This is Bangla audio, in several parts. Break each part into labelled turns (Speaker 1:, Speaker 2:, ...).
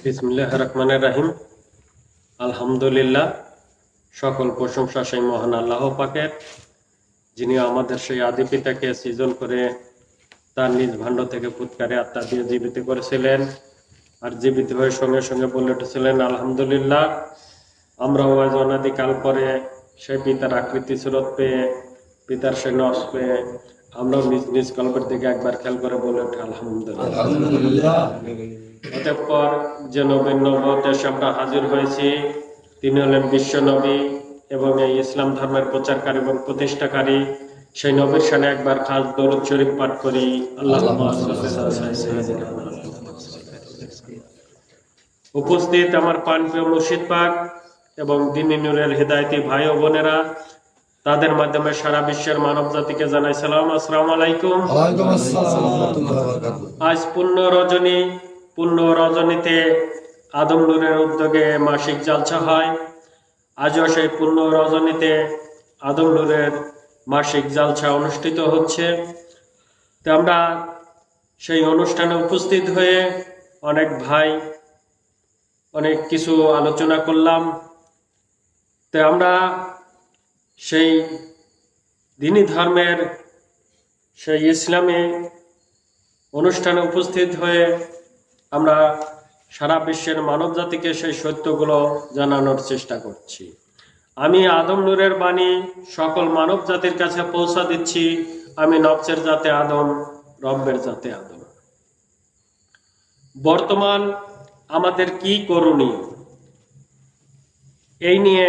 Speaker 1: বিসমিল্লাহির রহমানির রহিম। আলহামদুলিল্লাহ, সকল প্রশংসা সেই মহান আল্লাহ পাকের, যিনি আমাদের সেই আদি পিতাকে সৃজন করে তার নিজ ভাণ্ড থেকে ফুৎকারে আত্মা দিয়ে জীবিত করেছিলেন, আর জীবিত হয়ে সঙ্গে সঙ্গে বলে উঠেছিলেন আলহামদুলিল্লাহ। আমরাও আজ অনাদিকাল পরে সেই পিতার আকৃতি সুরত পেয়ে, পিতার সেই নস পেয়ে আমরাও নিজ নিজ কলবের দিকে একবার খেয়াল করে বলে উঠে আলহামদুলিল্লাহ। অতঃপর যে নবীর নবুয়তে আমরা হাজির হয়েছি, তিনি হলেন বিশ্ব নবী এবং এই ইসলাম ধর্মের প্রচারকারী এবং প্রতিষ্ঠাকারী। সেই নবীর শানে একবার খাস দরুদ শরীফ পাঠ করি। উপস্থিত আমার প্রাণপ্রিয় মুর্শিদ পাক এবং দ্বীনি নূরের হিদায়তি ভাই ও বোনেরা, তাদের মাধ্যমে সারা বিশ্বের মানব জাতিকে জানাই সালাম, আসসালামু আলাইকুম। আজ পূর্ণ রজনীতে আদম নূরের উদ্যোগে মাসিক জালসা হয়। আজও সেই পূর্ণ রজনীতে আদম নূরের মাসিক জালসা অনুষ্ঠিত হচ্ছে। তো আমরা সেই অনুষ্ঠানে উপস্থিত হয়ে অনেক ভাই অনেক কিছু আলোচনা করলাম। তো আমরা সেই দ্বীনি ধর্মের সেই ইসলামী অনুষ্ঠানে উপস্থিত হয়ে আমরা সারা বিশ্বের মানব জাতিকে সেই সত্যগুলো জানানোর চেষ্টা করছি। আমি আদম নূরের বাণী সকল মানব জাতির কাছে পৌঁছা দিচ্ছি। আমি নফসের জাতে আদম, রব্বের জাতে আদম। বর্তমান আমাদের কি করণীয়, এই নিয়ে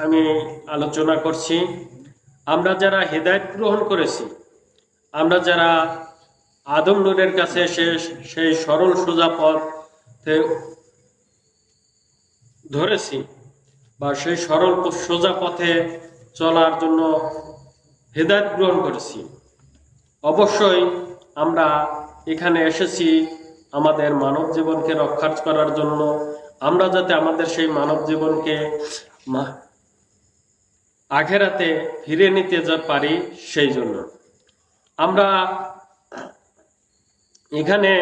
Speaker 1: আমি আলোচনা করছি। আমরা যারা হেদায়েত গ্রহণ করেছি, আমরা যারা আদম নূরের কাছে সেই সরল সোজা পথে ধরেছি বা সেই সরল সোজা পথে চলার জন্য হেদায়েত গ্রহণ করেছি, অবশ্যই আমরা এখানে এসেছি আমাদের মানব জীবনকে রক্ষা করার জন্য। আমরা যাতে আমাদের সেই মানব জীবনকে আখেরাতে ফিরে নিতে পারি, সেই জন্য আমরা এখানে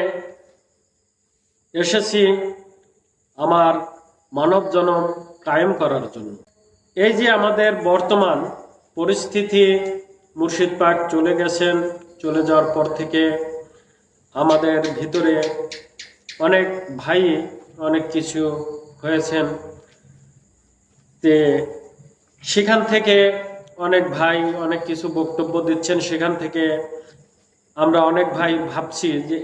Speaker 1: এসেছি আমার মানব জনম কায়েম করার জন্য। এই যে আমাদের বর্তমান পরিস্থিতি, মুর্শিদ পাক চলে গেছেন, চলে যাওয়ার পর থেকে আমাদের ভিতরে অনেক ভাই অনেক কিছু হয়েছেন। তে সেখান থেকে অনেক ভাই অনেক কিছু বক্তব্য দিচ্ছেন। সেখান থেকে আমরা অনেক ভাই ভাবছি যে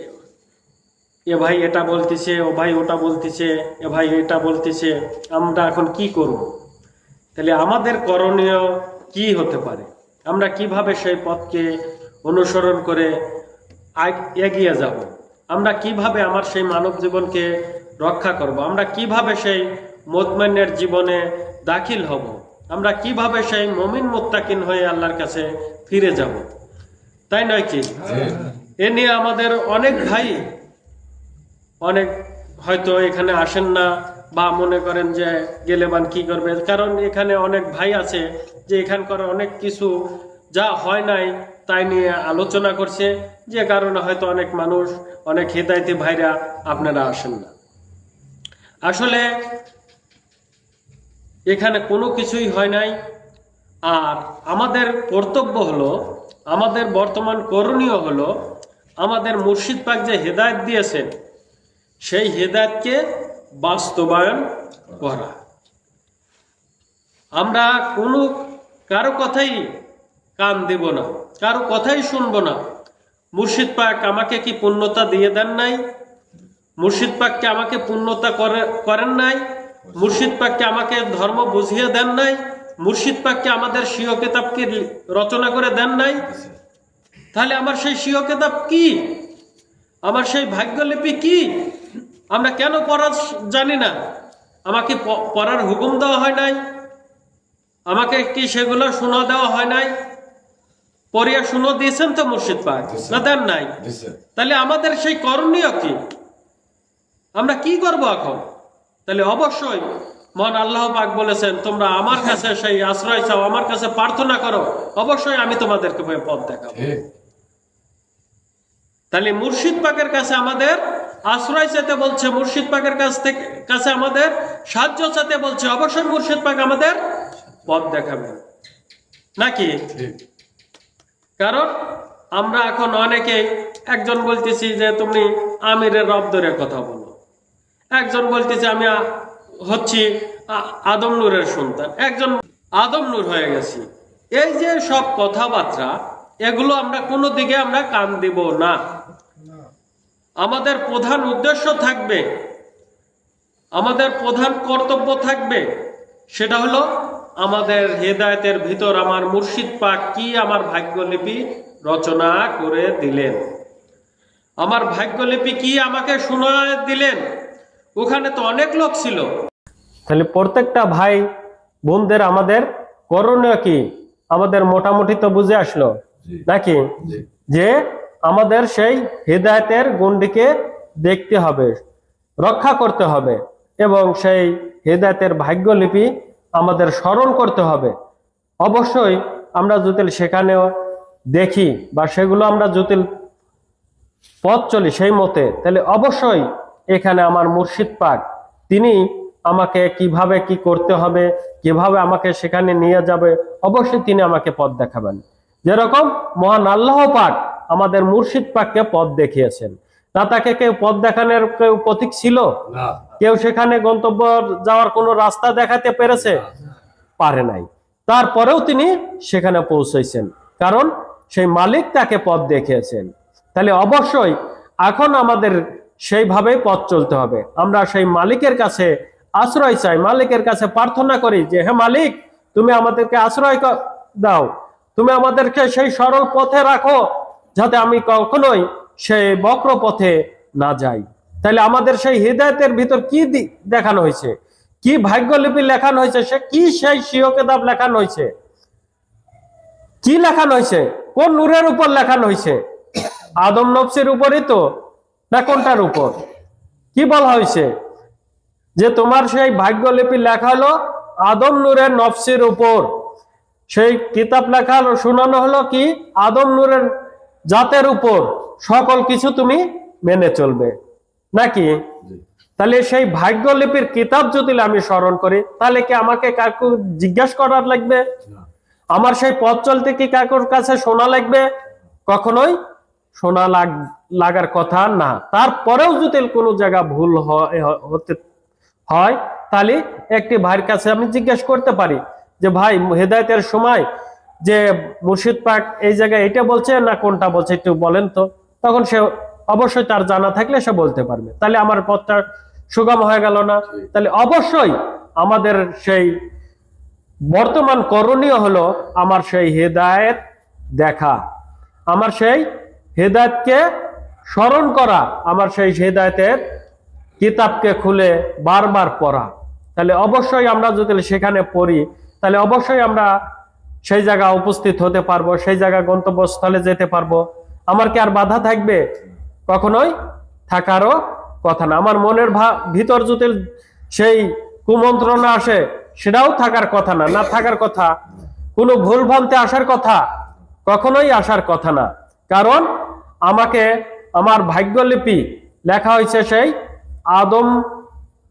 Speaker 1: এ ভাই এটা বলতেছে, ও ভাই ওটা বলতেছে, এ ভাই এটা বলতেছে, আমরা এখন কি করব? তাহলে আমাদের করণীয় কি হতে পারে? আমরা কিভাবে সেই পথকে অনুসরণ করে এগিয়ে যাব? আমরা কিভাবে আমার সেই মানব জীবনকে রক্ষা করব? আমরা কিভাবে সেই মুতমাইনের জীবনে দাখিল হব? আমরা কিভাবে সেই মুমিন মুত্তাকিন হয়ে আল্লাহর কাছে ফিরে যাব? তাই নয় কি? এ নিয়ে আমাদের অনেক ভাই অনেক হয়তো এখানে আসেন না বা মনে করেন যে গেলেবান কি করবে, কারণ এখানে অনেক ভাই আছে যে এখানকার অনেক কিছু যা হয় নাই তাই নিয়ে আলোচনা করছে, যে কারণে হয়তো অনেক মানুষ, অনেক হেদায়েতি ভাইরা আপনারা আসেন না। আসলে এখানে কোনো কিছুই হয় নাই। আর আমাদের কর্তব্য হলো, আমাদের বর্তমান করণীয় হলো, আমাদের মুর্শিদ পাক যে হেদায়েত দিয়েছেন সেই হেদায়েতকে বাস্তবায়ন করা। আমরা কোনো কারো কথাই কান দেব না, কারো কথাই শুনবো না। মুর্শিদ পাক আমাকে কি পূর্ণতা দিয়ে দেন নাই? মুর্শিদ পাককে আমাকে পূর্ণতা করেন নাই? মুর্শিদ পাককে আমাকে ধর্ম বুঝিয়ে দেন নাই? মুর্শিদ পাককে আমাদের স্বীয় কিতাবকে রচনা করে দেন নাই? তাহলে আমার সেই স্বীয় কিতাব কি? আমার সেই ভাগ্যলিপি কি? আমরা কেন পড়া জানি না? আমাকে পড়ার হুকুম দেওয়া হয় নাই? আমাকে কি সেগুলো শোনা দেওয়া হয় নাই? পড়িয়া শুনো দিয়েছেন তো মুর্শিদ পাক, না দেন নাই? তাহলে আমাদের সেই করণীয় কি? আমরা কি করব এখন? তাহলে অবশ্যই মহান আল্লাহ পাক বলেছেন, তোমরা আমার কাছে সেই আশ্রয় চাও, আমার কাছে প্রার্থনা করো, অবশ্যই আমি তোমাদেরকে পথ দেখাবো। তাহলে মুর্শিদ পাকের কাছে আমাদের আশ্রয় চাইতে বলছে, মুর্শিদ পাকের কাছে আমাদের সাহায্য চাইতে বলছে, অবশ্যই মুর্শিদ পাক আমাদের পথ দেখাবেন নাকি? কারণ আমরা এখন অনেকেই, একজন বলতেছি যে তুমি আমিরের রব ধরে কথা বলো, একজন বলতেছে আমি হচ্ছি আদম নূরের সন্তান, একজন আদম নূর হয়ে গেছি। এই যে সব কথাবার্তা, এগুলো আমরা কোনো দিকে আমরা কান দিব না। আমাদের প্রধান উদ্দেশ্য থাকবে, আমাদের প্রধান কর্তব্য থাকবে, সেটা হলো আমাদের হেদায়েতের ভিতর আমার মুর্শিদ পাক কি আমার ভাগ্যলিপি রচনা করে দিলেন, আমার ভাগ্যলিপি কি আমাকে শোনায় দিলেন। ওখানে তো অনেক লোক ছিল, তাহলে প্রত্যেকটা ভাই বোনদের আমাদের করণীয় কি, আমাদের মোটামুটি তো বুঝে আসলো নাকি, যে আমাদের সেই হেদায়েতের গণ্ডিকে দেখতে হবে, রক্ষা করতে হবে, এবং সেই হেদায়েতের ভাগ্যলিপি আমাদের স্মরণ করতে হবে। অবশ্যই আমরা যদি সেখানেও দেখি বা সেগুলো আমরা যদি পথ চলি সেই মতে, তাহলে অবশ্যই এখানে আমার মুর্শিদ পাক তিনি আমাকে কিভাবে কি করতে হবে, কিভাবে আমাকে সেখানে নিয়ে যাবে, অবশ্যই তিনি আমাকে পথ দেখাবেন। যেরকম মহান আল্লাহ পাক আমাদের মুর্শিদ পাককে পথ দেখিয়েছেন। না তাকে কেউ পথ দেখানোর কেউ পথিক ছিল? কেউ সেখানে গন্তব্য যাওয়ার কোনো রাস্তা দেখাতে পেরেছে? পারে নাই। তারপরেও তিনি সেখানে পৌঁছেছেন, কারণ সেই মালিক তাকে পথ দেখিয়েছেন। তাহলে অবশ্যই এখন আমাদের সেইভাবে পথ চলতে হবে। আমরা সেই মালিকের কাছে আশ্রয় চাই, মালিকের কাছে প্রার্থনা করি যে হে মালিক, তুমি আমাদেরকে আশ্রয় দাও, তুমি আমাদেরকে সেই সরল পথে রাখো, যাতে আমি কখনোই সেই বক্র পথে না যাই। তাহলে আমাদের সেই হৃদয়ের ভিতর কি দেখানো হয়েছে, কি ভাগ্যলিপি লেখানো হয়েছে, সে কি সেই সিও কিতাব লেখানো হয়েছে, কি লেখানো হয়েছে, কোন নূরের উপর লেখানো হয়েছে? আদম নফসের উপরই তো, না কোনটার উপর? কি বলা হয়েছে যে তোমার সেই ভাগ্যলিপি লেখা হলো আদম নূরের নফসের উপর, সেই কিতাব লেখা হলো, শোনানো হলো কি আদম নূরের জাতের উপর সকল কিছু তুমি মেনে চলবে নাকি? তাহলে সেই ভাগ্যলিপির কিতাব যদি আমি স্মরণ করি, তাহলে কি আমাকে কাকু জিজ্ঞাসা করার লাগবে? আমার সেই পথ চলতে কি কাকুর কাছে শোনা লাগবে? কখনোই শোনা লাগার কথা না। তারপরেও যদি কোনো জায়গা ভুল হতে হয়, তাহলে একটি ভাইয়ের কাছে আমি জিজ্ঞাসা করতে পারি যে ভাই, হেদায়েতের সময় যে মুর্শিদ পাক এই জায়গায় এটা বলছে না কোনটা বলছে একটু বলেন তো। তখন সে অবশ্যই তার জানা থাকলে সে বলতে পারবে, তাহলে আমার পথটা সুগম হয়ে গেল না? তাহলে অবশ্যই আমাদের সেই বর্তমান করণীয় হলো আমার সেই হেদায়েত দেখা, আমার সেই হেদায়েতকে স্মরণ করা, আমার সেই হেদায়েতের কিতাবকে খুলে বারবার পড়া। তাহলে অবশ্যই আমরা যদি সেখানে পড়ি, তাহলে অবশ্যই আমরা সেই জায়গা উপস্থিত হতে পারবো, সেই জায়গা গন্তব্যস্থলে যেতে পারবো। আমার কি আর বাধা থাকবে? কখনোই থাকারও কথা না। আমার মনের ভিতর যদি সেই কুমন্ত্রণা আসে, সেটাও থাকার কথা না, না থাকার কথা। কোনো ভুল ভ্রান্তি আসার কথা, কখনোই আসার কথা না। কারণ আমাকে আমার ভাগ্যলিপি লেখা হয়েছে সেই আদম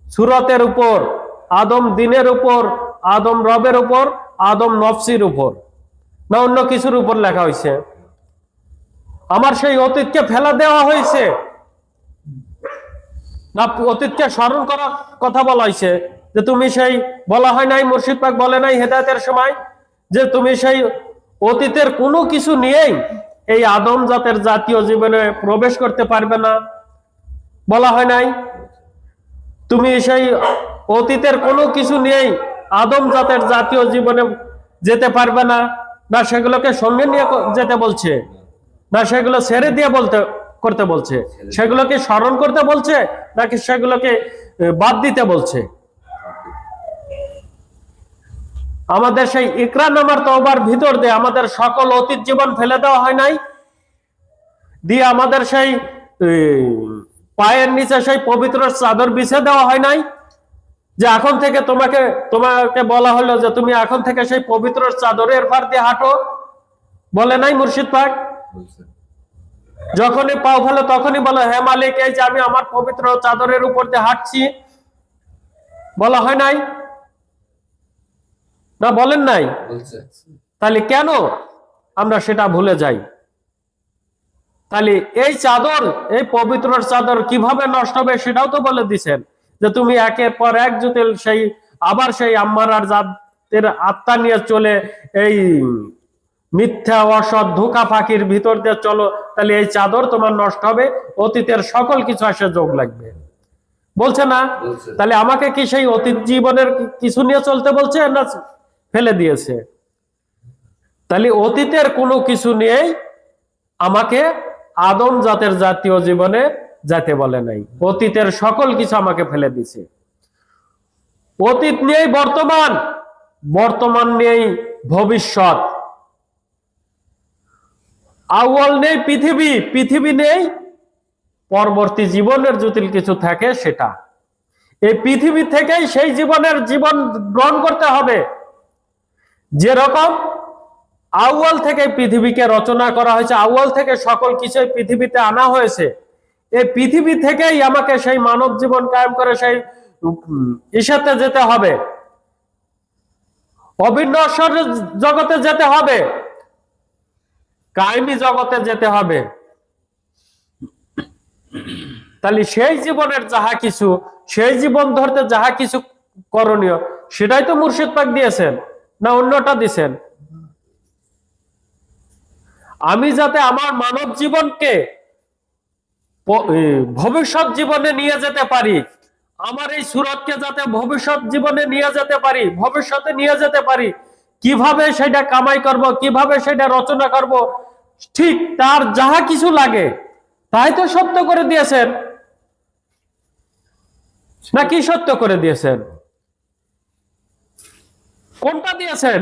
Speaker 1: সুরতের উপর, আদম দিনের উপর, আদম রবের উপর, আদম নফসির উপর, না অন্য কিছুর উপর লেখা হয়েছে? আমার সেই অতীতকে ফেলা দেওয়া হয়েছে, না অতীতকে স্মরণ করার কথা বলা হয়েছে? যে তুমি সেই বলা হয় নাই, মুর্শিদ পাক বলে নাই হেদায়েতের সময় যে তুমি সেই অতীতের কোনো কিছু নিয়েই এই আদম জাতের জাতীয় জীবনে প্রবেশ করতে পারবে না? বলা হয় নাই? তুমি সেই অতীতের কোনো কিছু নিয়েই আদম জাতের জাতীয় জীবনে যেতে পারবে না? না সেগুলোকে সঙ্গে নিয়ে যেতে বলছে, না সেগুলো ছেড়ে দিয়ে করতে বলছে? সেগুলোকে স্মরণ করতে বলছে নাকি সেগুলোকে বাদ দিতে বলছে? আমাদের সেই ইকরা নামার তওবার ভিতর দিয়ে আমাদের সকল অতীত জীবন ফেলে দেওয়া হয় নাই? দিয়ে আমাদের সেই পায়ের নিচে সেই পবিত্র চাদর বিছিয়ে দেওয়া হয় নাই? যে এখন থেকে তোমাকে বলা হলো যে তুমি এখন থেকে সেই পবিত্র চাদরের পার দিয়ে হাঁটো, বলে নাই মুর্শিদ পাক? যখনই পাও ফেলে তখনই বলে, হে মালিক, এই যে আমি আমার পবিত্র চাদরের উপর দিয়ে হাঁটছি। বলা হয় নাই? না বলেন নাই? তাহলে কেন আমরা সেটা ভুলে যাই? তাহলে এই চাদর, এই পবিত্র চাদর কিভাবে নষ্ট হবে সেটাও তো বলে দিছেন, যে তুমি একের পর এক যদি সেই আবার সেই আম্মার আর জাতের আত্মা নিয়ে চলে এই মিথ্যা অসৎ ধোঁকা ফাঁকির ভিতর দিয়ে চলো, তাহলে এই চাদর তোমার নষ্ট হবে, অতীতের সকল কিছু আসে যোগ লাগবে। বলছে না? তাহলে আমাকে কি সেই অতীত জীবনের কিছু নিয়ে চলতে বলছে না ফেলে দিয়েছে? তাহলে অতীতের কোনো কিছু নিয়েই আমাকে আদম জাতের জাতীয় জীবনে যেতে বলে নাই, অতীতের সকল কিছু আমাকে ফেলে দিছে। অতীত নিয়েই বর্তমান, বর্তমান নিয়েই ভবিষ্যৎ, আউয়াল নেই পৃথিবী, পৃথিবী নেই পরবর্তী জীবনের জটিল কিছু থাকে সেটা। এই পৃথিবী থেকেই সেই জীবনের জীবন গ্রহণ করতে হবে। যেরকম আউয়াল থেকে পৃথিবীকে রচনা করা হয়েছে, আউয়াল থেকে সকল কিছুই পৃথিবীতে আনা হয়েছে, এই পৃথিবী থেকেই আমাকে সেই মানব জীবন কায়েম করে সেই ইসাতে যেতে হবে, অবিনশ্বর জগতে যেতে হবে, কায়েমি জগতে যেতে হবে। তাহলে সেই জীবনের যাহা কিছু, সেই জীবন ধরতে যাহা কিছু করণীয়, সেটাই তো মুর্শিদ পাক দিয়েছেন, না অন্যটা দিছেন? আমি যাতে আমার মানব জীবনকে ভবিষ্যৎ জীবনে নিয়ে যেতে পারি, আমার এই সুরতকে যাতে ভবিষ্যৎ জীবনে নিয়ে যেতে পারি, ভবিষ্যতে নিয়ে যেতে পারি, কিভাবে সেটা কামাই করব, কিভাবে সেটা রচনা করব, ঠিক তার যাহা কিছু লাগে তাই তো সত্য করে দিয়েছেন, নাকি সত্য করে দিয়েছেন? কোনটা দিয়েছেন?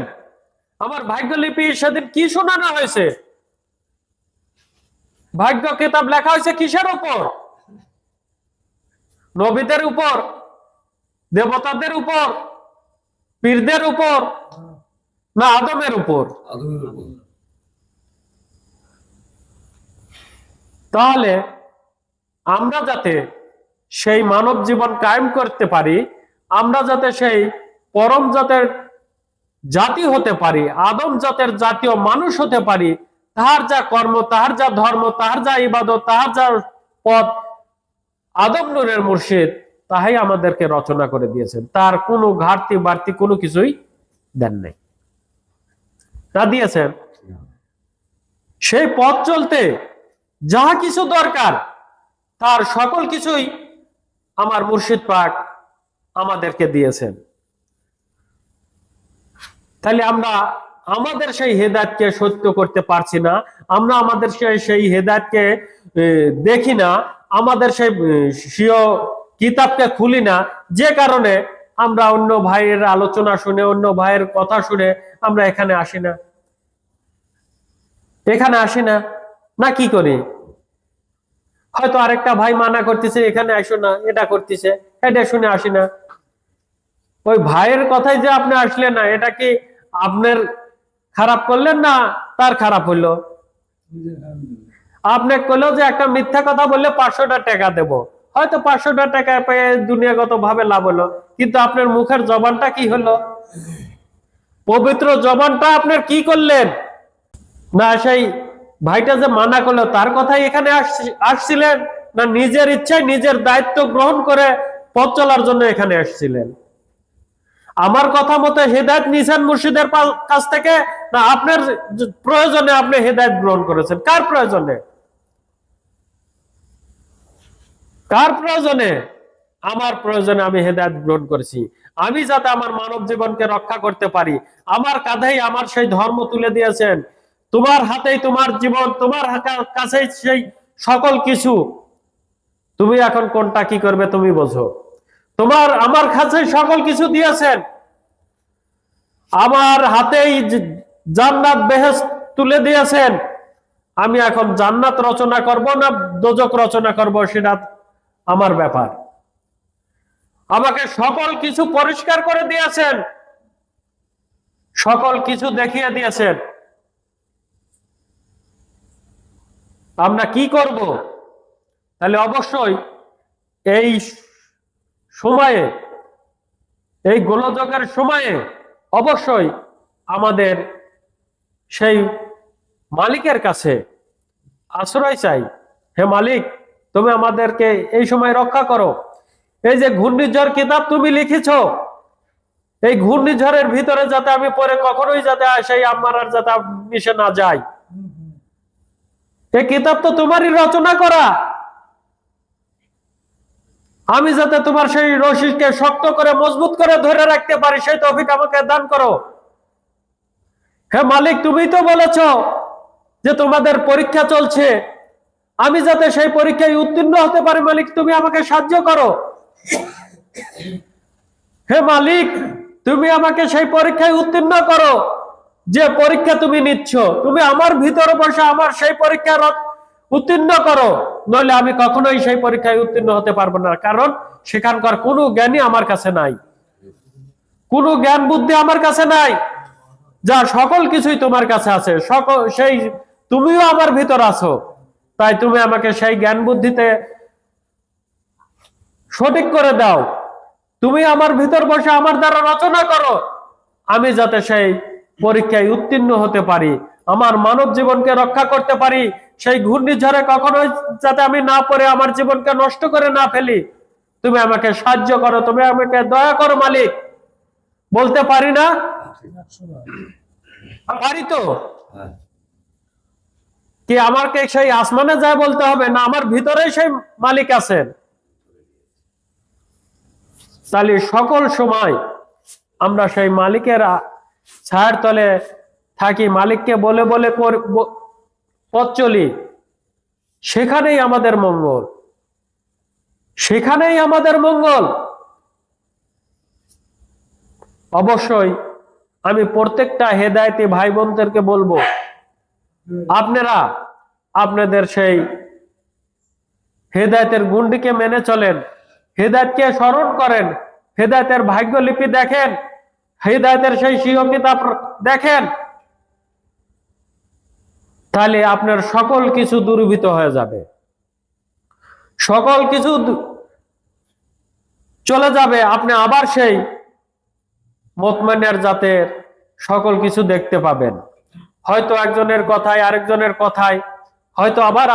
Speaker 1: আমার ভাগ্যলিপি সেদিন কি শোনানো হয়েছে? ভাগ্য কিতাব লেখা হয়েছে কিসের উপর? নবীদের উপর, দেবতাদের উপর, পীরদের উপর, না আদমের উপর? তাহলে আমরা যাতে সেই মানব জীবন কায়েম করতে পারি, আমরা যাতে সেই পরম জাতের জাতি হতে পারি, আদম জাতের জাতীয় মানুষ হতে পারি, তাহার যা কর্ম, তাহার যা ধর্ম, তাহার যা ইবাদত, তাহার যা পথ আদম নূরের মুর্শিদ তাহাই আমাদেরকে রচনা করে দিয়েছেন, তার কোনো ঘাটতি বাড়তি কোনো কিছুই দেন নাই, তা দিয়েছেন। সেই পথ চলতে যাহা কিছু দরকার তার সকল কিছুই আমার মুর্শিদ পাক আমাদেরকে দিয়েছেন। তাহলে আমরা আমাদের সেই হেদায়েতকে সত্য করতে পারছি না, আমরা আমাদের সেই হেদায়েতকে দেখি না, আমাদের সেই স্বীয় কিতাবকে খুলি না, যে কারণে আমরা অন্য ভাইয়ের আলোচনা শুনে, অন্য ভাইয়ের কথা শুনে আমরা এখানে আসি না, এখানে আসি না, না কি করি? হয়তো আরেকটা ভাই মানা করতেছে এখানে আসো না, এটা করতেছে, এটা শুনে আসি না। ওই ভাইয়ের কথাই যে আপনি আসলেন না, এটা কি আপনার খারাপ করলেন না তার খারাপ হইলো? আপনি কইলো যে একটা মিথ্যা কথা বললে 500টা টাকা দেব, হয়তো 500টা টাকা পেয়ে দুনিয়াগত ভাবে লাভ হলো, কিন্তু আপনার মুখের জবানটা কি হলো? পবিত্র জবানটা আপনার কি করলেন? না সেই ভাইটা যে মানা করলো তার কথাই এখানে আসছিলেন, না নিজের ইচ্ছায় নিজের দায়িত্ব গ্রহণ করে পথ চলার জন্য এখানে আসছিলেন? আমার কথা মতো হেদায়েত নিছেন মুর্শিদের কাছ থেকে, না আপনার প্রয়োজনে আপনি হেদায়েত গ্রহণ করেছেন? কার প্রয়োজনে? কার প্রয়োজনে? আমার প্রয়োজনে আমি হেদায়েত গ্রহণ করেছি, আমি যাতে আমার মানব জীবনকে রক্ষা করতে পারি। আমার কাঁধেই আমার সেই ধর্ম তুলে দিয়েছেন, তোমার হাতেই তোমার জীবন, তোমার কাছেই সেই সকল কিছু, তুমি এখন কোনটা কি করবে তুমি বোঝো। তোমার আমার কাছে সকল কিছু দিয়েছেন, আমার হাতেই জান্নাত বেহেশত তুলে দিয়েছেন, আমি এখন জান্নাত রচনা করব না দোজক রচনা করব সেটা আমার ব্যাপার। আমাকে সকল কিছু পরিষ্কার করে দিয়েছেন, সকল কিছু দেখিয়ে দিয়েছেন। আমরা কি করব? তাহলে অবশ্যই এই সময়ে, এই গোলযোগের সময়ে অবশ্যই আমাদের সেই মালিকের কাছে আশ্রয় চাই। হে মালিক, তুমি আমাদেরকে এই সময় রক্ষা করো। এই যে ঘূর্ণিঝড় কিতাব তুমি লিখেছ, এই ঘূর্ণিঝড়ের ভিতরে যাতে আমি পরে কখনোই যাতে সেই আমার আর যাতে মিশে না যাই। এই কিতাব তো তোমারই রচনা করা, আমি যাতে তোমার সেই রশিকে শক্ত করে মজবুত করে ধরে রাখতে পারি সেই তৌফিক আমাকে দান করো। হে মালিক, তুমি তো বলেছ যে তোমাদের পরীক্ষা চলছে, আমি যাতে সেই পরীক্ষায় উত্তীর্ণ হতে পারি। মালিক, তুমি আমাকে সাহায্য করো। হে মালিক, তুমি আমাকে সেই পরীক্ষায় উত্তীর্ণ করো যে পরীক্ষা তুমি নিচ্ছ। তুমি আমার ভিতরে বসে আমার সেই পরীক্ষার উত্তীর্ণ করো, নইলে আমি কখনোই সেই পরীক্ষায় উত্তীর্ণ হতে পারবো না। কারণ সেখানকার কোনো জ্ঞানই আমার কাছে নাই, কোনো জ্ঞান বুদ্ধি আমার কাছে নাই। যা সকল কিছুই তোমার কাছে আছে, সকল সেই তুমিও আমার ভিতর আছো। তাই তুমি আমাকে সেই জ্ঞান বুদ্ধিতে সঠিক করে দাও। তুমি আমার ভিতর বসে আমার দ্বারা রচনা করো, আমি যাতে সেই পরীক্ষায় উত্তীর্ণ হতে পারি, আমার মানব জীবনকে রক্ষা করতে পারি। সেই ঘূর্ণিঝড়ে কখনোই যাতে আমি না পড়ে আমার জীবনকে নষ্ট করে না ফেলি। তুমি আমাকে সাহায্য করো, তুমি আমাকে দয়া করো মালিক। বলতে পারি না? পারি তো। কি আমাকে সেই আসমানে যায় বলতে হবে না, আমার ভিতরে সেই মালিক আছেন। তাহলে সকল সময় আমরা সেই মালিকের ছায়ার তলে থাকি, মালিককে বলে বলে পথ চলি, সেখানেই আমাদের মঙ্গল, সেখানেই আমাদের মঙ্গল। অবশ্যই আমি প্রত্যেকটা হেদায়েতি ভাই বোনদেরকে বলবো, আপনারা আপনাদের সেই হেদায়েতের গুণটিকে মেনে চলেন, হেদায়েতকে স্মরণ করেন, হেদায়েতের ভাগ্যলিপি দেখেন, হেদায়েতের সেই সিংহ কিতাব দেখেন, তাহলে আপনার সকল কিছু দূরীভূত হয়ে যাবে, সকল কিছু চলে যাবে। আপনি আবার সেই মুতমাইনের জাতের সকল কিছু দেখতে পাবেন। হয়তো একজনের কথায়, আরেকজনের কথায় হয়তো আবার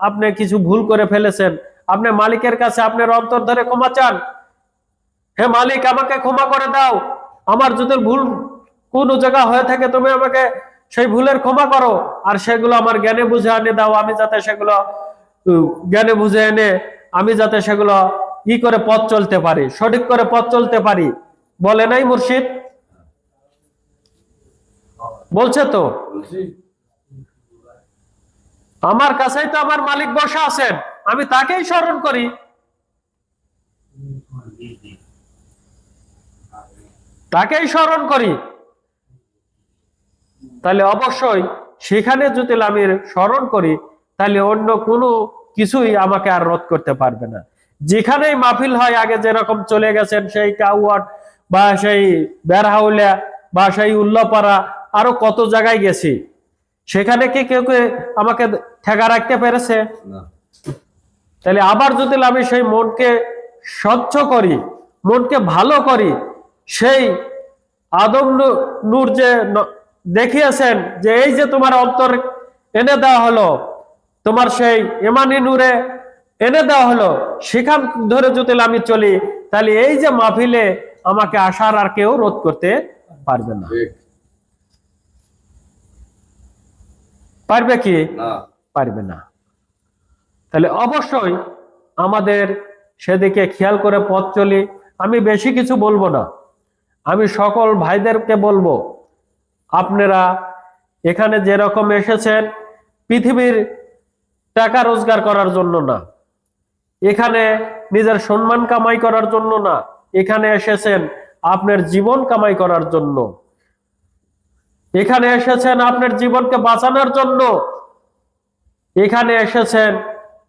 Speaker 1: আপনি কিছু ভুল করে ফেলেছেন, আপনি মালিকের কাছে আপনার অন্তর ধরে ক্ষমা চান। হে মালিক, আমাকে ক্ষমা করে দাও, আমার যদি ভুল কোন জায়গা হয়ে থাকে তুমি আমাকে সেই ভুলের ক্ষমা করো, আর সেগুলো আমার জ্ঞানে বুঝে এনে দাও, আমি যাতে সেগুলো জ্ঞানে বুঝে এনে আমি যাতে সেগুলো করে পথ চলতে পারি, সঠিক করে পথ চলতে পারি। বলে নাই মুর্শিদ? বলছে তো। আমার কাছেই তো আমার মালিক বসা আছেন, আমি তাকেই স্মরণ করি, তাকেই স্মরণ করি। তাহলে অবশ্যই সেখানে যদি আমি স্মরণ করি, তাহলে অন্য কোনো কিছুই আমাকে আর রোধ করতে পারবে না। যেখানেই মাহফিল হয়, আগে যেরকম চলে গেছেন সেই কাউয়াট বা সেই বেরহাউলিয়া বা সেই উল্লাপাড়া, আরো কত জায়গায় গেছি, সেখানে কি কেউ আমাকে ঠেকা রাখতে পেরেছে? তাহলে আবার যদি আমি সেই মনকে স্বচ্ছ করি, মনকে ভালো করি, সেই আদম নূর যে দেখিয়েছেন যে এই যে তোমার অন্তর এনে দেওয়া হলো, তোমার সেই ইমানি নূরে এনে দেওয়া হলো, সেখান ধরে যদি আমি চলি, তাহলে এই যে মাহফিলে আমাকে আসার আর কেউ রোধ করতে পারবে না। পারবে কি? পারবে না। তাহলে অবশ্যই আমাদের সেদিকে খেয়াল করে পথ চলি। আমি বেশি কিছু বলবো না, আমি সকল ভাইদেরকে বলবো, আপনারা এখানে যেরকম এসেছেন পৃথিবীর টাকা রোজগার করার জন্য না, এখানে নিজের সম্মান কামাই করার জন্য না, এখানে এসেছেন আপনার জীবন কামাই করার জন্য, এখানে এসেছেন আপনার জীবনকে বাঁচানোর জন্য, এখানে এসেছেন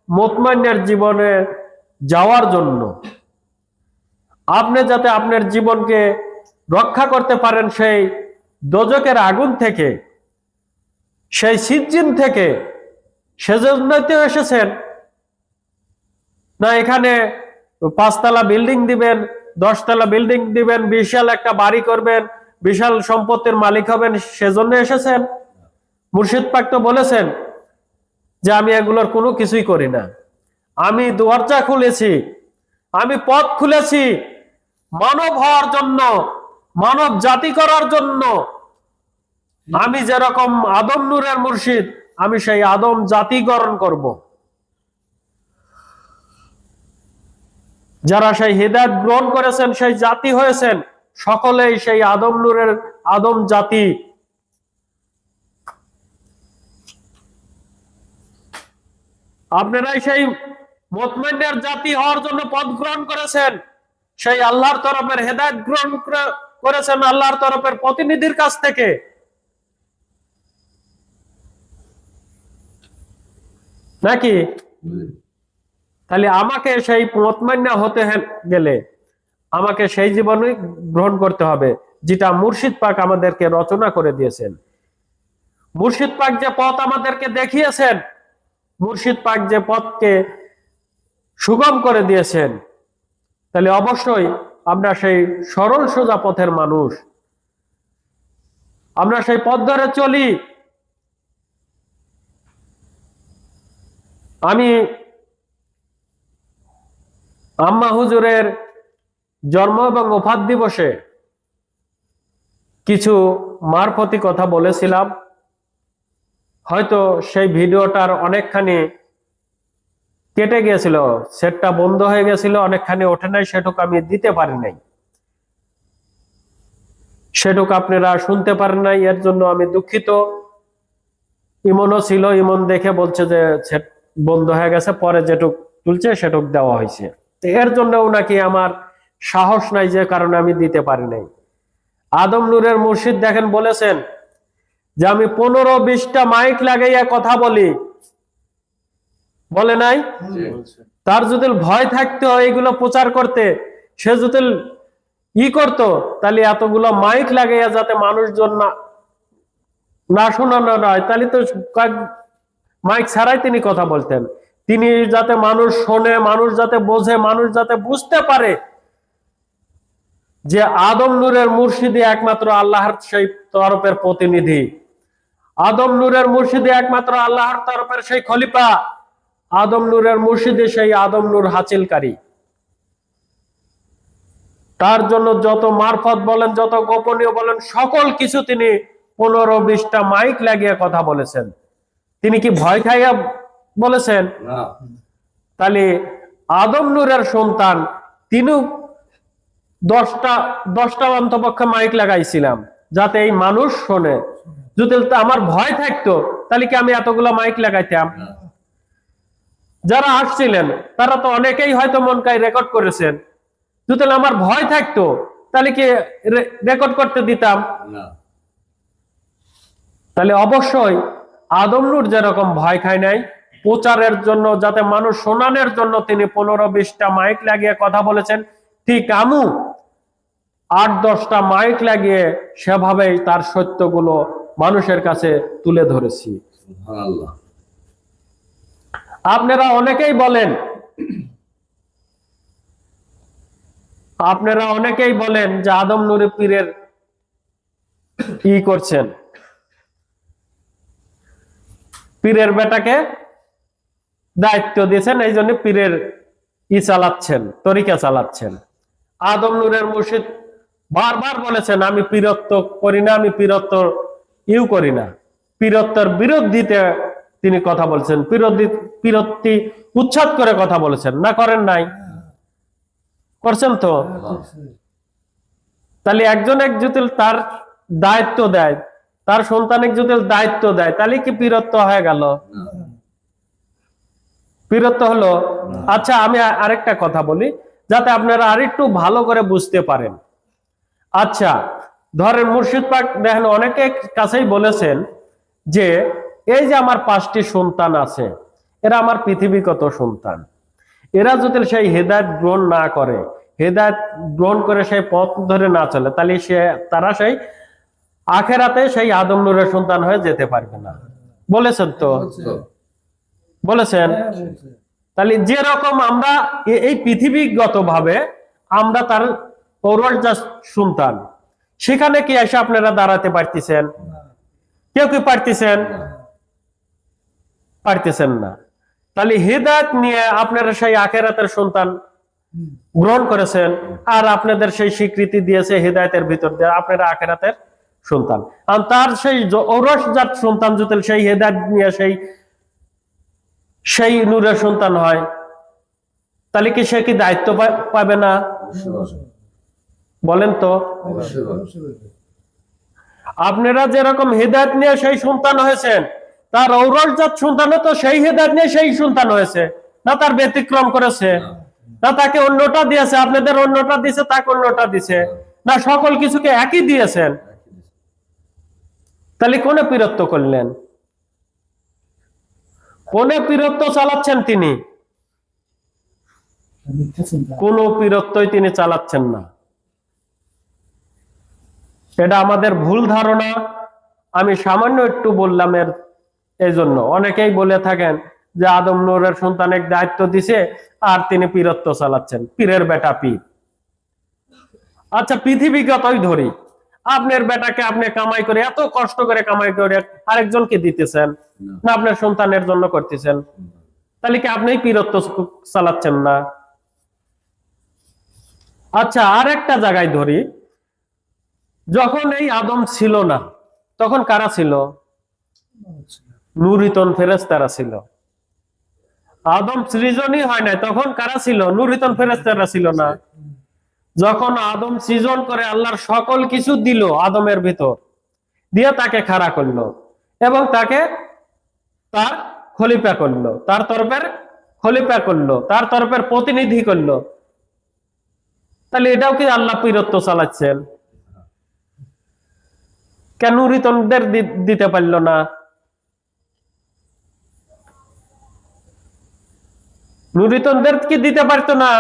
Speaker 1: মুতমাইনের জীবনে যাওয়ার জন্য। আপনি যাতে আপনার জীবনকে রক্ষা করতে পারেন সেই দোজকের আগুন থেকে, সেই সিজ্জিন থেকে, সেজন্যই তো এসেছেন না? এখানে 5 তলা বিল্ডিং দিবেন, 10 তলা বিল্ডিং দিবেন, বিশাল একটা বাড়ি করবেন, বিশাল সম্পত্তির মালিক হবেন, সেজন্য এসেছেন? মুর্শিদ পাক তো বলেছেন যে আমি এগুলোর কোনো কিছুই করি না। আমি দরজা খুলেছি, আমি পথ খুলেছি মানব হওয়ার জন্য, মানব জাতি করার জন্য। আমি যেরকম আদম নূরের মুর্শিদ, আমি সেই আদম জাতিকরণ করব। যারা সেই হিদায়াত গ্রহণ করেছেন, সেই জাতি হয়েছেন, সকলেই সেই আদম নূরের আদম জাতি। আপনারাই সেই মুতমাইনের জাতি হওয়ার জন্য পথ গ্রহণ করেছেন, সেই আল্লাহর তরফের হেদায়েত গ্রহণ করেছেন আল্লাহর তরফের প্রতিনিধির কাছ থেকে। নাকি? তাহলে আমাকে সেই মুতমাইন হতে গেলে আমাকে সেই জীবনই গ্রহণ করতে হবে যেটা মুর্শিদ পাক আমাদেরকে রচনা করে দিয়েছেন। মুর্শিদ পাক যে পথ আমাদেরকে দেখিয়েছেন, মুর্শিদ পাক যে পথকে সুগম করে দিয়েছেন, তাহলে অবশ্যই আমরা সেই সরল সোজা পথের মানুষ, আমরা সেই পথ ধরে চলি। আমি আম্মা হুজুরের জন্ম এবং ওফাত দিবসে কিছু মারফতি কথা বলেছিলাম, হয়তো সেই ভিডিওটার অনেকখানি কেটে গিয়েছিল, সেটটা বন্ধ হয়ে গেছিল, অনেকখানি ওঠে নাই, সেটুকু আমি দিতে পারি নাই, সেটুকু আপনারা শুনতে পারেন নাই, এর জন্য আমি দুঃখিত। ইমনও ছিল, ইমন দেখে বলছে যে সেট বন্ধ হয়ে গেছে, পরে যেটুক তুলছে সেটুক দেওয়া হয়েছে। এর জন্য নাকি আমার সাহস নাই, যে কারণে আমি দিতে পারি নাই। আদম নূরের মুর্শিদ দেখেন বলেছেন যে আমি 15-20টা মাইক লাগাইয়া কথা বলি, বলে নাই? তার যদি ভয় থাকতো এইগুলো প্রচার করতে, সে যদি করতো, তাহলে এতগুলো মাইক লাগাইয়া যাতে মানুষজন না শোনানো হয়, তাহলে তো মাইক ছাড়াই তিনি কথা বলতেন। তিনি যাতে মানুষ শোনে, মানুষ যাতে বোঝে, মানুষ যাতে বুঝতে পারে যে আদম নূরের মুর্শিদি একমাত্র আল্লাহর সেই তরফের প্রতিনিধি, আদম নূরের মুর্শিদি একমাত্র আল্লাহর তরফের সেই খলিফা, আদম নূরের মুর্শিদি সেই আদম নূর হাসিলকারী। তার জন্য যত মারফত বলেন, যত গোপনীয় বলেন, সকল কিছু তিনি 15-20টা মাইক লাগিয়ে কথা বলেছেন। তিনি কি ভয় খাইয়া বলেছেন? তাহলে আদম নূরের সন্তান তিনি 10টা অন্তপক্ষে মাইক লাগাইছিলাম যাতে এই মানুষ শোনে। যদি আমার ভয় থাকতো তাহলে কি আমি এতগুলো মাইক লাগাইতাম? যারা আসছিলেন তারা তো অনেকেই হয়তো মনকায় রেকর্ড করেছেন। যদি আমার ভয় থাকতো তাহলে কি রেকর্ড করতে দিতাম? তাহলে অবশ্যই আদম নূর যেরকম ভয় খায় নাই, প্রচারের জন্য যাতে মানুষ শোনানোর জন্য তিনি 15-20টা মাইক লাগিয়ে কথা বলেছেন, ঠিক আমু 8-10টা মাইক লাগিয়ে সেভাবেই তার সত্যগুলো মানুষের কাছে তুলে ধরেছি। আপনারা অনেকেই বলেন যে আদম নূরে পীরের করছেন, পীরের বেটাকে দায়িত্ব দিয়েছেন, এই জন্য পীরের চালাচ্ছেন, তরিকা চালাচ্ছেন। আদম নূরের মুর্শিদ বারবার বলেছেন আমি পীরত্ব করি না, আমি পীরত্ব করি না। পীরত্বের বিরোধিতে তিনি কথা বলছেন, পীরত্তি উচ্ছেদ করে কথা বলেছেন, না করেন নাই? করছেন তো। তাহলে একজন এক যদি তার দায়িত্ব দেয়, তার সন্তানের যদি দায়িত্ব দেয়, তাহলে কি পীরত্ব হয়ে গেল? পীরত্ব হলো? আচ্ছা, আমি আরেকটা কথা বলি যাতে আপনারা আরেকটু ভালো করে বুঝতে পারেন। আচ্ছা, ধরেন মুর্শিদ পাক দেখেন অনেকে কাছেই বলেছেন যে এই যে আমার 5টি সন্তান আছে, এরা আমার পৃথিবীগত সন্তান, এরা যদি সেই হেদায়েত গ্রহণ না করে, হেদায়েত গ্রহণ করে সেই পথ ধরে না চলে, তাহলে তারা সেই আখেরাতে সেই আদম নূরের সন্তান হয়ে যেতে পারবে না। বলেছেন তো। বলেছেন? তাহলে যেরকম আমরা এই পৃথিবীগত ভাবে আমরা তার পৌরজাত সন্তান, সেখানে কি এসে আপনারা দাঁড়াতে পারতেছেন? কেউ কি পারতেছেন? পারতেছেন না। তাহলে হেদায়েত নিয়ে আপনারা সেই আখিরাতের সন্তান গ্রহণ করেছেন, আর আপনাদের সেই স্বীকৃতি দিয়েছে হেদায়েতের ভিতর দিয়ে আপনারা আখিরাতের সন্তান। আর তার সেই ঔরসজাত সন্তান যদি সেই হেদায়েত নিয়ে সেই নূরের সন্তান হয়, তাহলে কি সে কি দায়িত্ব পাবে না? বলেন তো। আপনারা যেরকম হেদায়েত নিয়ে সেই সন্তান হয়েছেন, তার ঔরসজাত সন্তানও তো সেই হেদায়েত নিয়ে সেই সন্তান হয়েছে না, তার ব্যতিক্রম করেছে না, তাকে অন্যটা দিয়েছে, আপনাদের অন্যটা দিয়েছে, তাকে অন্যটা দিয়েছে না, সকল কিছুকে একই দিয়েছেন। তাহলে কোনে পীরত্ব করলেন? কোনে পীরত্ব চালাচ্ছেন তিনি? কোন পীরত্বই তিনি চালাচ্ছেন না। এটা আমাদের ভুল ধারণা। আমি সামান্য একটু বললাম এই জন্য অনেকেই বলে থাকেন যে আদম নূরের সন্তানের দায়িত্ব দিছে আর তিনি পীরত্ব চালাচ্ছেন, পীরের বেটা পীর। আচ্ছা, পৃথিবীগতই ধরি, আপনার বেটাকে আপনি কামাই করে, এত কষ্ট করে কামাই করে আরেকজনকে দিতেছেন না, আপনার সন্তানের জন্য করতেছেন, তাহলে কি আপনি পীরত্ব চালাচ্ছেন না? আচ্ছা, আর একটা জায়গায় ধরি, যখন এই আদম ছিল না তখন কারা ছিল? নূরিতন ফেরেশতারা ছিল। আদম সৃজনই হয় নাই তখন কারা ছিল? নূরিতন ফেরেশতারা ছিল না? যখন আদম সৃজন করে আল্লাহর সকল কিছু দিল আদমের ভিতর দিয়ে, তাকে খাড়া করলো এবং তাকে তার খলিফা করলো, তার তরফের খলিফা করলো, তার তরফের প্রতিনিধি করলো, তাহলে এটাও কি আল্লাহ পীরত্ব চালাচ্ছেন? কেন নূরিতনদের দিতে পারলো না? নূরিতনদের কি দিতে পারতো না?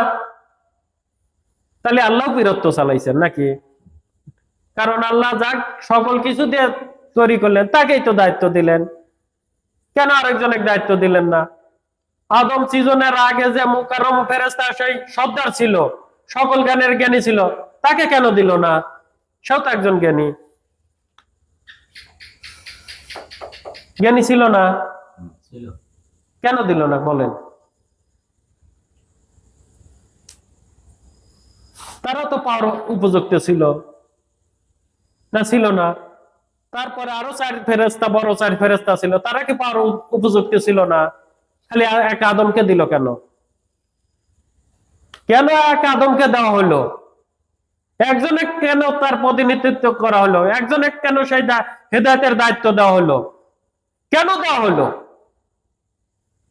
Speaker 1: তাহলে আল্লাহ পীরত্ব চালাইছেন নাকি? কারণ আল্লাহ যাক সকল কিছু দিয়ে তৈরি করলেন, তাকেই তো দায়িত্ব দিলেন, কেন আরেকজনের দায়িত্ব দিলেন না? আদম সৃজনের আগে যে মুকাররম ফেরেশতা সেই সর্দার ছিল, সকল জ্ঞানের জ্ঞানী ছিল, তাকে কেন দিল না? সেও তো একজন জ্ঞানী, জ্ঞানী ছিল না? কেন দিল না বলেন? তারা তো পাওয়ার উপযুক্ত ছিল না, ছিল না? তারপরে আরো 4 ফেরেশতা, বড় 4 ফেরেশতা ছিল, তারা কি পাওয়ার উপযুক্ত ছিল না? খালি এক আদমকে দিল কেন? কেন এক আদমকে দেওয়া হলো? একজনে কেন তার প্রতিনিধিত্ব করা হলো? একজনে কেন সেই হেদায়েতের দায়িত্ব দেওয়া হলো? কেন দেওয়া হলো?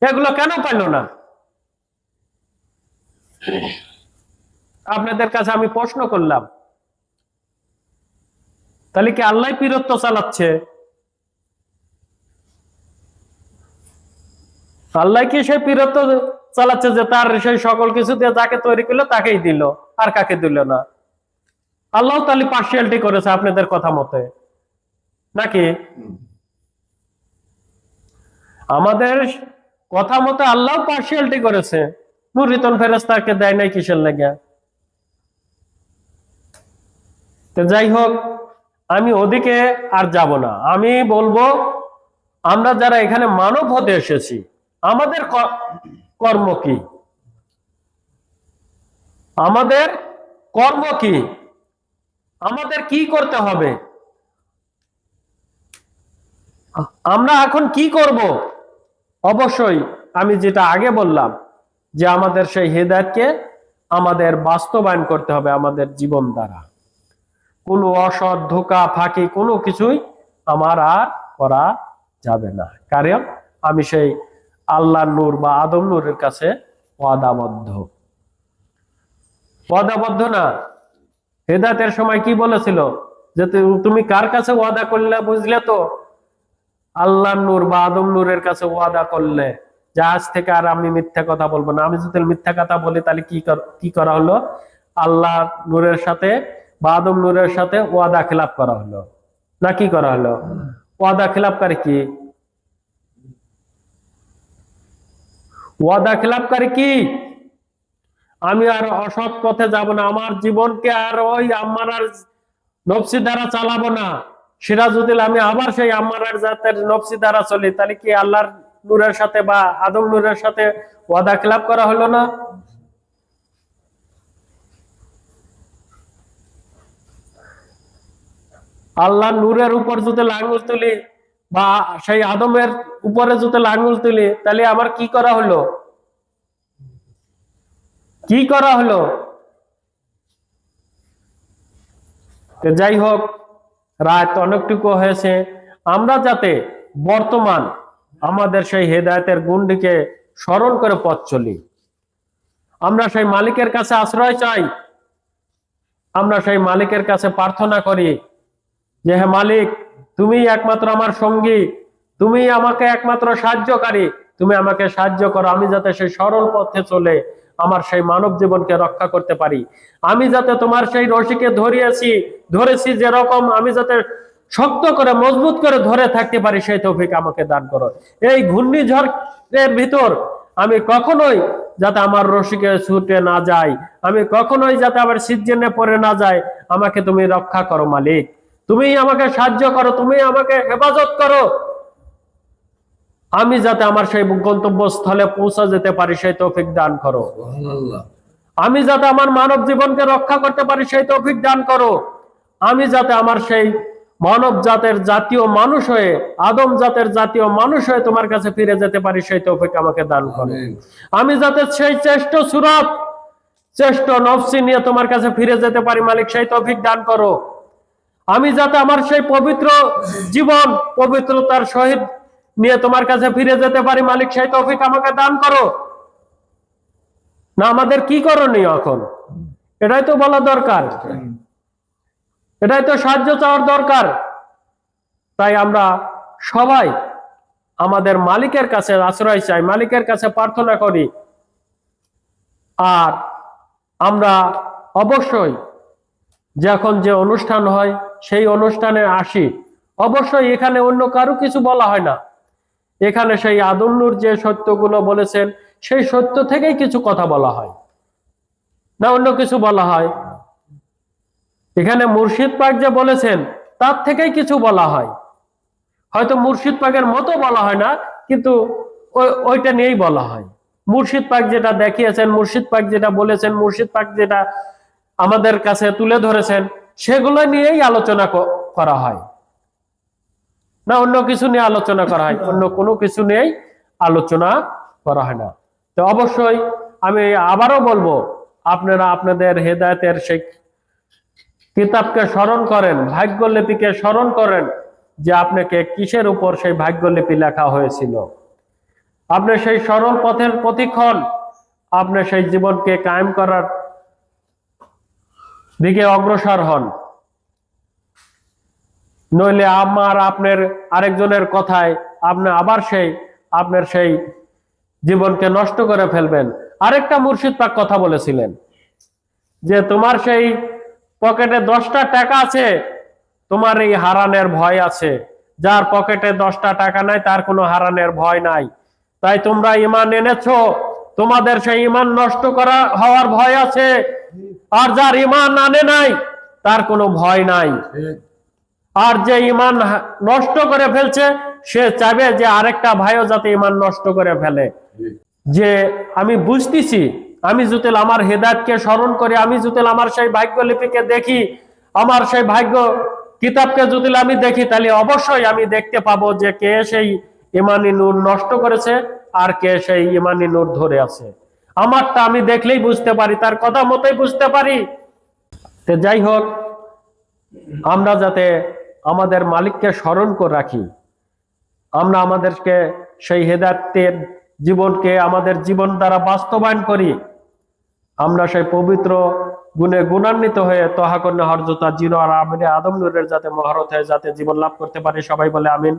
Speaker 1: এগুলো কেন পাইল না? আপনাদের কাছে আমি প্রশ্ন করলাম। তাহলে কি আল্লাহ পীরত্ব চালাচ্ছে? আল্লাহ কি সেই পীরত্ব চালাচ্ছে যে তার সেই সকল কিছু দিয়ে যাকে তৈরি করলো তাকেই দিল, আর কাকে দিল না? আল্লাহ তাহলে পার্সিয়ালিটি করেছে আপনাদের কথা মতে নাকি? আমাদের কথা মতে আল্লাহ পার্সিয়ালিটি করেছে, নূরিতন ফেরেশতাকে দেয় নাই কিসের লেগে? তো যাই হোক, আমি ওদিকে আর যাব না। আমি বলবো, আমরা যারা এখানে মানব হতে এসেছি, আমাদের কর্ম কি? আমাদের কর্ম কি? আমাদের কি করতে হবে? আমরা এখন কি করব? অবশ্যই আমি যেটা আগে বললাম যে আমাদের সেই হেদায়েতকে আমাদের বাস্তবায়ন করতে হবে আমাদের জীবন দ্বারা। কোনো অসৎ, ধোঁকা, ফাঁকি কোনো কিছুই আমার আর করা যাবে না, কারণ আমি সেই আল্লাহর নূর বা আদম নূরের কাছে ওয়াদাবদ্ধ। ওয়াদাবদ্ধ না? হেদায়েতের সময় কি বলেছিল যে তুমি কার কাছে ওয়াদা করলে? বুঝলে তো, আল্লাহর নূর বা আদম নূরের কাছে ওয়াদা করলে যে আজ থেকে আর আমি মিথ্যা কথা বলবো না। আমি যদি মিথ্যা কথা বলি তাহলে কি করা হলো? আল্লাহ নূরের সাথে বা আদম নূরের সাথে ওয়াদা খিলাফ করা হলো না? কি করা হলো? ওয়াদা খিলাফকারী কি? ওয়াদা খিলাপকারী কি? আমি আর অসৎ পথে যাব না, আমার জীবনকে আর ওই আম্মারার নফসি দ্বারা চালাবো না। সিরাজউদ্দিন আমি আবার সেই আম্মারার জাতের নফসি দ্বারা চলি, তাহলে কি আল্লাহর নূরের সাথে বা আদম নূরের সাথে ওয়াদা খিলাপ করা হলো না? আল্লাহ নূরের উপর যদি আঙ্গুল তুলি বা সেই আদমের উপরে যদি আঙ্গুল তুলি, তাহলে আমার কি করা হলো? কি করা হলো? যাই হোক, রাত অনেকটুকু হয়েছে। আমরা যাতে বর্তমান আমাদের সেই হেদায়েতের গুণটিকে স্মরণ করে পথ চলি, আমরা সেই মালিকের কাছে আশ্রয় চাই, আমরা সেই মালিকের কাছে প্রার্থনা করি যে হে মালিক, তুমি একমাত্র আমার সঙ্গী, তুমি আমাকে একমাত্র সাহায্যকারী, তুমি আমাকে সাহায্য করো, আমি যাতে সেই সরল পথে চলে আমার সেই মানব জীবনকে রক্ষা করতে পারি। আমি যাতে তোমার সেই রশিকে ধরেছি যেরকম, আমি যাতে শক্ত করে মজবুত করে ধরে থাকতে পারি, সেই তৌফিক আমাকে দান করো। এই ঘূর্ণিঝড়ের ভিতর আমি কখনোই যাতে আমার রশিকে ছুটে না যায়, আমি কখনোই যাতে আবার সিজনে পড়ে না যায়, আমাকে তুমি রক্ষা করো মালিক, তুমি আমাকে সাহায্য করো, তুমি আমাকে হেফাজত করো, আমি যাতে আমার সেই গন্তব্যস্থলে পৌঁছা যেতে পারি, সেই তৌফিক দান করো। আমি যাতে আমার মানব জীবনকে রক্ষা করতে পারি, সেই তৌফিক দান করো। আমি যাতে আমার সেই মানব জাতের জাতীয় মানুষ হয়ে, আদম জাতের জাতীয় মানুষ হয়ে তোমার কাছে ফিরে যেতে পারি, সেই তৌফিক আমাকে দান করো। আমি যাতে সেই শ্রেষ্ঠ নফসি নিয়ে তোমার কাছে ফিরে যেতে পারি মালিক, সেই তৌফিক দান করো। আমি যাতে আমার সেই পবিত্র জীবন পবিত্রতার সহিত নিয়ে তোমার কাছে ফিরে যেতে পারি মালিক, সেই তৌফিক আমাকে দান করো। না আমাদের কি করণীয় এখন? এটাই তো বলা দরকার, এটাই তো সাহায্য চাওয়ার দরকার। তাই আমরা সবাই আমাদের মালিকের কাছে আশ্রয় চাই, মালিকের কাছে প্রার্থনা করি। আর আমরা অবশ্যই যখন যে অনুষ্ঠান হয় সেই অনুষ্ঠানে আসি, অবশ্যই এখানে অন্য কারো কিছু বলা হয় না, এখানে সেই আদম নূর যে সত্যগুলো বলেছেন সেই সত্য থেকেই কিছু কথা বলা হয়, না অন্য কিছু বলা হয়? এখানে মুর্শিদ পাক যে বলেছেন তার থেকেই কিছু বলা হয়, হয়তো মুর্শিদ পাকের মতো বলা হয় না, কিন্তু ওইটা নিয়েই বলা হয়। মুর্শিদ পাক যেটা দেখিয়েছেন, মুর্শিদ পাক যেটা বলেছেন, মুর্শিদ পাক যেটা আমাদের কাছে তুলে ধরেছেন, সেগুলো নিয়েই আলোচনা করা হয়, না অন্য কিছু নিয়ে আলোচনা করা হয়? অন্য কোনো কিছু নিয়েই আলোচনা করা হয় না। তো অবশ্যই আমি আবারও বলবো, আপনারা আপনাদের হেদায়েতের সেই কিতাবকে স্মরণ করেন, ভাগ্যলিপিকে স্মরণ করেন, যে আপনাকে কিসের উপর সেই ভাগ্যলিপি লেখা হয়েছিল। আপনি সেই সরল পথের প্রতিক্ষণ, আপনি সেই জীবনকে কায়েম করার দিকে অগ্রসর হন, নইলে আমার আপনার আরেকজনের কথায় আপনি আবার আপনার সেই জীবনকে নষ্ট করে ফেলবেন। আরেকটা মুর্শিদ পাক কথা বলেছিলেন যে তোমার সেই পকেটে 10টা টাকা আছে, তোমার এই হারানের ভয় আছে, যার পকেটে 10টা টাকা নাই তার কোনো হারানের ভয় নাই। তাই তোমরা ঈমান এনেছো, তোমাদের সেই ঈমান নষ্ট হওয়ার ভয় আছে, আর যার ঈমান আনে নাই তার কোনো ভয় নাই। আর যে ঈমান নষ্ট করে ফেলছে সে চাইবে যে আরেকটা ভাইও যাতে ঈমান নষ্ট করে ফেলে। যে আমি বুঝতেছি, আমি যদি আমার হেদায়েতকে স্মরণ করি, আমি যদি আমার সেই ভাগ্যলিপিকে দেখি, আমার সেই ভাগ্য কিতাবকে যদি আমি দেখি, তাহলে অবশ্যই আমি দেখতে পাবো যে কে সেই ঈমানি নূর নষ্ট করেছে আর কে সেই ঈমানি নূর ধরে আছে। আমারটা আমি দেখলেই বুঝতে পারি, তার কথা মতোই বুঝতে পারি। তো যাই হোক, আমরা যাতে আমাদের মালিককে স্মরণ করে রাখি, আমরা আমাদেরকে সেই হেদায়েতের জীবনকে আমাদের জীবন দ্বারা বাস্তবায়ন করি, আমরা সেই পবিত্র গুণে গুণান্বিত হয়ে তহাকন্যা হরজতা জিরো আর আমিরে আদম নূরের যাতে মহরত হয়ে যাতে জীবন লাভ করতে পারি, সবাই বলে আমিন।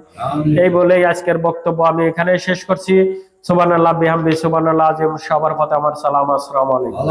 Speaker 1: এই বলেই আজকের বক্তব্য আমি এখানে শেষ করছি। সুবহানাল্লাহ বিহামদি, সুবহানাল্লাহ আযীম। সবার প্রতি আমার সালাম, আসসালামু আলাইকুম।